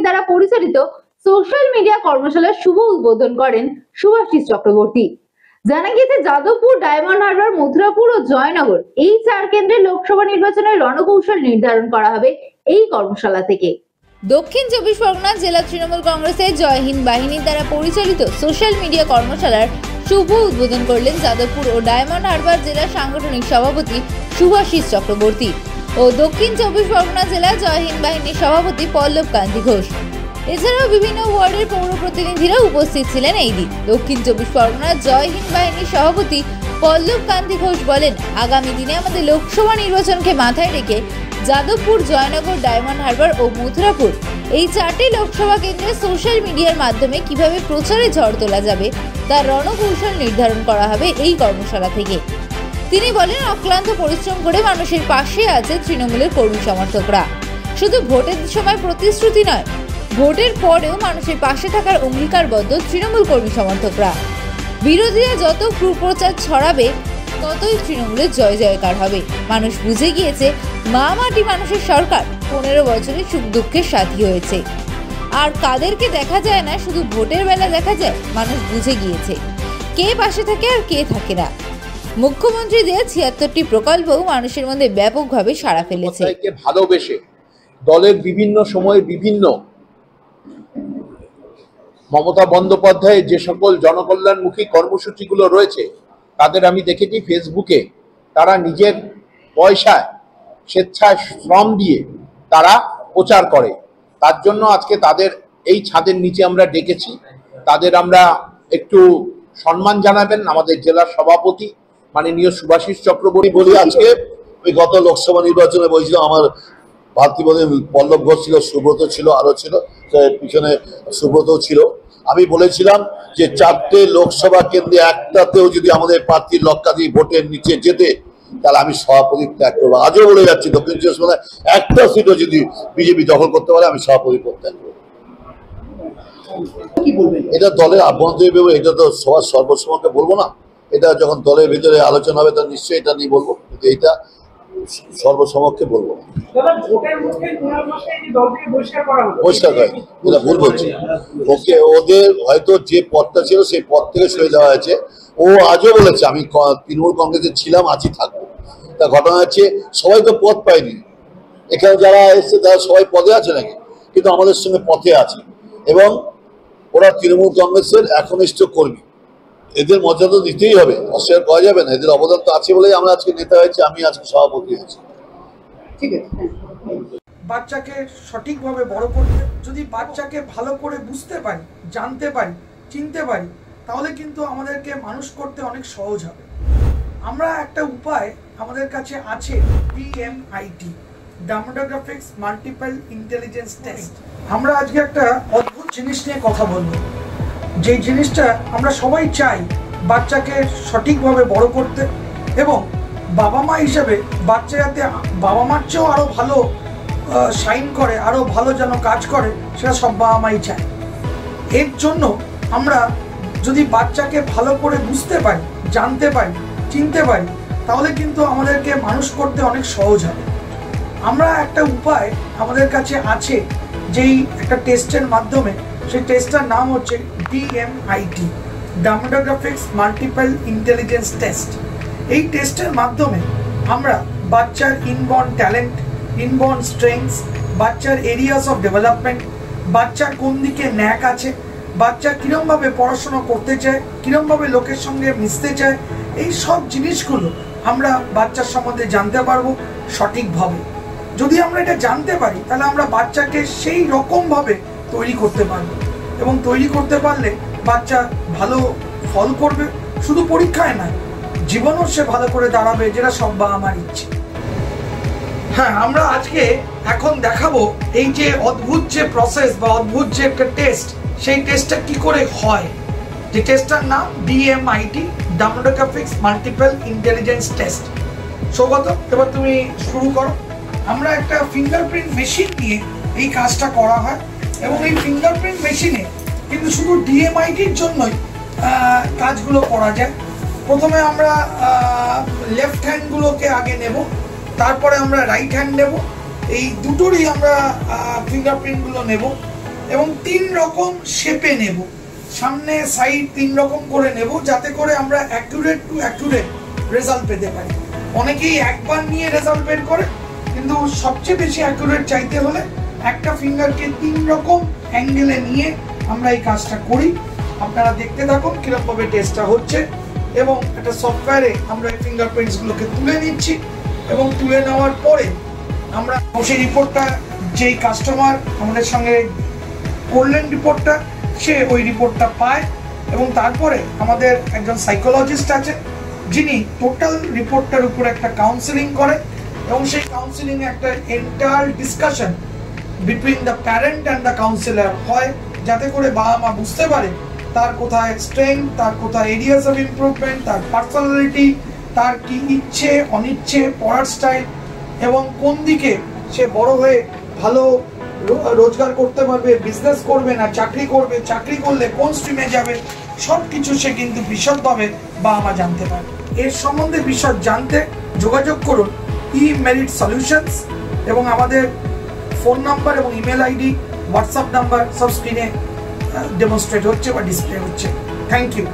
দ্বারা পরিচালিত social media কর্মশালার শুভ উদ্বোধন করেন শুভাশিস চক্রবর্তী। জানা গিয়েছে যাদবপুর, ডায়মন্ড হারবার, মথুরাপুর ও জয়নগর এই 4 কেন্দ্রে লোকসভা নির্বাচনের রণকৌশল নির্ধারণ করা হবে এই কর্মশালা থেকে। দক্ষিণ 24 পরগনা জেলা তৃণমূল কংগ্রেসের জয় হিন্দ বাহিনীর দ্বারা পরিচালিত সোশ্যাল মিডিয়া কর্মশালার শুভ উদ্বোধন করলেন যাদবপুর ও ডায়মন্ড হারবার জেলা সাংগঠনিক সভাপতি শুভাশিস চক্রবর্তী ও দক্ষিণ 24 পরগনা জেলা জয় হিন্দ বাহিনীর সভাপতি পল্লব কান্তি ঘোষ। এছাড়াও বিভিন্ন ওয়ার্ডের পৌর প্রতিনিধিরা উপস্থিত ছিলেন এই দিন। দক্ষিণ 24 পরগনার জয় হিন্দ বাহিনীর সভাপতি পল্লব কান্তি ঘোষ বলেন, আগামী দিনে আমাদের লোকসভা নির্বাচনকে মাথায় রেখে যাদবপুর, জয়নগর, ডায়মন্ড হারবার ও মথুরাপুর এই 4টি লোকসভা কেন্দ্রে সোশ্যাল মিডিয়ার মাধ্যমে কিভাবে প্রচারে ঝড় তোলা যাবে তার রণকৌশল নির্ধারণ করা হবে এই কর্মশালা থেকে। তিনি বলেন, অক্লান্ত পরিশ্রম করে মানুষের পাশে আছে তৃণমূলের কর্মী সমর্থকরা। শুধু ভোটের সময় প্রতিশ্রুতি নয়, ভোটের পরেও মানুষের পাশে থাকার অঙ্গীকারবদ্ধ তৃণমূল কর্মী সমর্থকরা। বিরোধীরা যত কুপ্রচার ছড়াবে ততই তৃণমূলের জয় জয়কার হবে। মানুষ বুঝে গিয়েছে মা মাটি মানুষের সরকার 15 বছরে সুখ দুঃখের সাথী হয়েছে। আর কাদেরকে দেখা যায় না, শুধু ভোটের বেলা দেখা যায়। মানুষ বুঝে গিয়েছে কে পাশে থাকে আর কে থাকে না। মুখ্যমন্ত্রীদের 76টি প্রকল্পও মানুষের মধ্যে ব্যাপকভাবে সাড়া ফেলেছে। ভালোবেসে দলের বিভিন্ন সময়ে বিভিন্ন মমতা বন্দ্যোপাধ্যায়ের যে সকল জনকল্যাণমুখী কর্মসূচিগুলো রয়েছে তাদের আমি দেখেছি ফেসবুকে তারা নিজের পয়সায় স্বেচ্ছায় শ্রম দিয়ে তারা প্রচার করে। তার জন্য আজকে তাদের এই ছাদের নিচে আমরা ডেকেছি। তাদের আমরা একটু সম্মান জানাবেন আমাদের জেলার সভাপতি মাননীয় শুভাশিস চক্রবর্তী। বলি আজকে ওই গত লোকসভা নির্বাচনে বলছিল আমার ভাতৃপদে পল্লব ঘোষ ছিল, সুব্রত ছিল, আরো ছিল, পিছনে সুব্রতও ছিল। আমি বলেছিলাম যে 4টে লোকসভা কেন্দ্রে একটাতেও যদি আমাদের প্রার্থীর লক্ষাধিক ভোটের নিচে যেতে তাহলে আমি সভাপতি ত্যাগ করবো। আজও বলে যাচ্ছি দক্ষিণ 24 পরগনায় একটা সিটও যদি বিজেপি দখল করতে পারে আমি সভাপতি ত্যাগ করবো। এটা দলের আভ্যন্তরীণ ব্যাপার, এটা তো সবার সর্বসমক্ষে বলবো না। এটা যখন দলের ভিতরে আলোচনা হবে তখন নিশ্চয়ই এটা নিয়ে বলবো, কিন্তু এইটা সর্বসমক্ষে বলবো। পরিষ্কার হয়নি, এটা ভুল বলছি। ওকে ওদের হয়তো যে পদটা ছিল সেই পদ থেকে সরে দেওয়া হয়েছে। ও আজও বলেছে আমি তৃণমূল কংগ্রেসে ছিলাম, আজই থাকবো। তা ঘটনা হচ্ছে সবাই তো পদ পায়নি। এখানে যারা এসছে তারা সবাই পদে আছে নাকি, কিন্তু আমাদের সঙ্গে পথে আছে এবং ওরা তৃণমূল কংগ্রেসের একনিষ্ঠ কর্মী। এদের মর্যাদা দিতেই হবে, অস্বীকার করা যাবে না। এদের অবদান তো আছে বলেই আমরা আজকে নেতা হয়েছি, আমি আজকে সভাপতি হয়েছি। ঠিক আছে। বাচ্চাকে সঠিকভাবে বড় করতে, যদি বাচ্চাকে ভালো করে বুঝতে পারি, জানতে পারি, চিনতে পারি, তাহলে কিন্তু আমাদেরকে মানুষ করতে অনেক সহজ হবে। আমরা একটা উপায় আমাদের কাছে আছে, DMIT, demographics multiple intelligence test. আমরা আজকে একটা অদ্ভুত জিনিস নিয়ে কথা বলবো, যে জিনিসটা আমরা সবাই চাই বাচ্চাকে সঠিকভাবে বড় করতে এবং বাবা মা হিসেবে বাচ্চা যাতে বাবা মার চেয়েও আরও ভালো শাইন করে, আরও ভালো যেন কাজ করে, সেটা সব বাবা মাই চায়। এর জন্য আমরা যদি বাচ্চাকে ভালো করে বুঝতে পারি, জানতে পারি, চিনতে পারি, তাহলে কিন্তু আমাদেরকে মানুষ করতে অনেক সহজ হবে। আমরা একটা উপায় আমাদের কাছে আছে, যেই একটা টেস্টের মাধ্যমে, সেই টেস্টটার নাম হচ্ছে DMIT, demographics multiple intelligence test. এই টেস্টের মাধ্যমে আমরা বাচ্চার ইনবর্ন ট্যালেন্ট, ইনবর্ন স্ট্রেংথস, বাচ্চার এরিয়াস অফ ডেভেলপমেন্ট, বাচ্চার কোন দিকে ন্যাক আছে, বাচ্চা কিরমভাবে পড়াশোনা করতে চায়, কিরমভাবে লোকের সঙ্গে মিশতে চায়, এই সব জিনিসগুলো আমরা বাচ্চার সম্বন্ধে জানতে পারবো সঠিকভাবে। যদি আমরা এটা জানতে পারি তাহলে আমরা বাচ্চাকে সেই রকমভাবে তৈরি করতে পারবো এবং তৈরি করতে পারলে বাচ্চা ভালো ফল করবে, শুধু পরীক্ষায় নয়, জীবনও সে ভালো করে দাঁড়াবে, যেটা সব বাবা মার ইচ্ছে। হ্যাঁ, আমরা আজকে এখন দেখাবো এই যে অদ্ভুত যে প্রসেস বা অদ্ভুত যে একটা টেস্ট, সেই টেস্টটা কি করে হয়। যে টেস্টটার নাম DMIT, demographics multiple intelligence test. Saugata, এবার তুমি শুরু করো। আমরা একটা ফিঙ্গারপ্রিন্ট মেশিন নিয়ে এই কাজটা করা হয় এবং এই ফিঙ্গারপ্রিন্ট মেশিনে কিন্তু শুধু DMITর জন্যই কাজগুলো করা যায়। প্রথমে আমরা লেফট হ্যান্ডগুলোকে আগে নেব, তারপরে আমরা রাইট হ্যান্ড নেব। এই দুটোরই আমরা ফিঙ্গারপ্রিন্টগুলো নেব এবং 3 রকম শেপে নেব, সামনে সাইড 3 রকম করে নেব, যাতে করে আমরা অ্যাকুরেট টু অ্যাকুরেট রেজাল্ট পেতে পারি। অনেকেই একবার নিয়ে রেজাল্ট বের করে, কিন্তু সবচেয়ে বেশি অ্যাকুরেট চাইতে হলে একটা ফিঙ্গারকে 3 রকম অ্যাঙ্গেলে নিয়ে আমরা এই কাজটা করি। আপনারা দেখতে থাকুন কিরকম ভাবে টেস্টটা হচ্ছে, এবং একটা সফটওয়্যারে আমরা এই ফিঙ্গারপ্রিন্টসগুলোকে তুলে নিচ্ছি, এবং তুলে নেওয়ার পরে আমরা সেই রিপোর্টটা, যেই কাস্টমার আমাদের সঙ্গে করলেন রিপোর্টটা, সে ওই রিপোর্টটা পায়, এবং তারপরে আমাদের একজন সাইকোলজিস্ট আছে যিনি টোটাল রিপোর্টটার উপর একটা কাউন্সেলিং করে, এবং সেই কাউন্সেলিং একটা entire discussion between the parent and the councillor হয়, যাতে করে বাবা মা বুঝতে পারে তার কোথায় স্ট্রেংথ, তার কোথায় এরিয়াস অফ ইমপ্রুভমেন্ট, তার পার্সোনালিটি, তার কি ইচ্ছে অনিচ্ছে, পড়ার স্টাইল, এবং কোন দিকে সে বড় হয়ে ভালো রোজগার করতে পারবে, বিজনেস করবে না চাকরি করবে, চাকরি করলে কোন স্ট্রিমে যাবে, সব কিছু সে কিন্তু বিশদভাবে বাবা মা জানতে পারে। এর সম্বন্ধে বিশদ জানতে যোগাযোগ করুন ই-মেরিট সলিউশনস, এবং আমাদের ফোন নাম্বার এবং ইমেল আইডি, হোয়াটসঅ্যাপ নাম্বার সব স্ক্রিনে ডেমনস্ট্রেট হচ্ছে বা ডিসপ্লে হচ্ছে। Thank you.